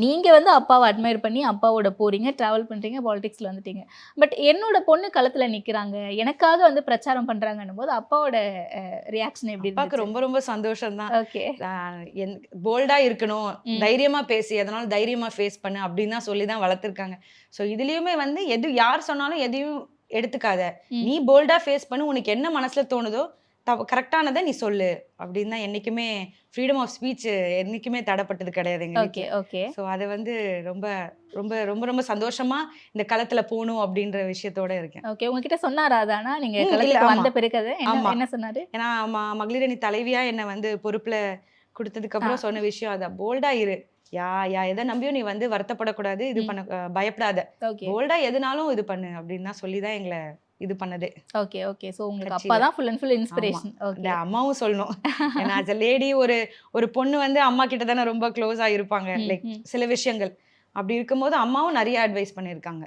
நீங்க வந்து அப்பாவ அட்மையர் பண்ணி அப்பாவோட போறீங்க, டிராவல் பண்றீங்க, பாலிடிக்ஸ்ல வந்துட்டீங்க. பட் என்னோட பொண்ணு களத்துல நிக்கிறாங்க. எனக்காக வந்து பிரச்சாரம் பண்றாங்கன்னும்போது, அப்பாவோட ரியாக்ஷன் எப்படி அப்பாக்கு இருந்துச்சு? ரொம்ப ரொம்ப சந்தோஷம் தான். ஓகே. அ என் போல்டா இருக்கணும், ம். தைரியமா பேசு, எதனாலும் தைரியமா ஃபேஸ் பண்ணு அப்படின்னு தான் சொல்லி தான் வளர்த்துருக்காங்க. ஸோ இதுலயுமே வந்து யார் சொன்னாலும் எதையும் எடுத்துக்காத. ம். நீ போல்டா ஃபேஸ் பண்ணு. உனக்கு என்ன மனசுல தோணுதோ, கரெக்ட்டானத நீ சொல்லு. அப்படின்னு தான் என்னைக்குமே ஃப்ரீடம் ஆஃப் ஸ்பீச் என்னைக்குமே தடப்பட்டது கிடையாது எங்க ஓகே, வீட்ல. ஓகே. ஸோ அது வந்து ரொம்ப ரொம்ப ரொம்ப ரொம்ப சந்தோஷமா இந்த களத்துல போணும் அப்படின்ற விஷயத்தோட இருக்கேன். ஓகே. உங்ககிட்ட சொன்னாரா அது ஆனா? நீங்க இல்ல. களத்துக்கு ஆமா, வந்த பிறகு அது என்ன ஆமா. என்ன சொன்னாரு? ஏன்னா மகளிர் அணி தலைவியா என்ன வந்து பொறுப்புல ஆ. குடுத்ததுக்கப்புறம் சொன்ன விஷயம் அதான். போல்டா இரு. எத நம்பியும் நீ வந்து வருத்தப்படக்கூடாது. இது ம். பண்ண பயப்படாத. ஓகே. போல்டா எதுனாலும் இது பண்ணு அப்படின்னு தான் சொல்லி தான் எங்கள இது பண்ணதே ஓகே, ஓகே. ஸோ உங்களுக்கு அப்பா கட்சியில. தான் ஃபுல் அண்ட் ஃபுல் ஆமா. இன்ஸ்பிரேஷன். இந்த ஓகே. அம்மாவும் சொல்லணும். ஏன்னா ஆஸ் அ லேடி ஒரு ஒரு பொண்ணு வந்து அம்மா கிட்ட தானே ரொம்ப க்ளோஸா இருப்பாங்க. ம், லைக் ம். சில விஷயங்கள். அப்படி இருக்கும்போது அம்மாவும் நெறைய அட்வைஸ் பண்ணியிருக்காங்க.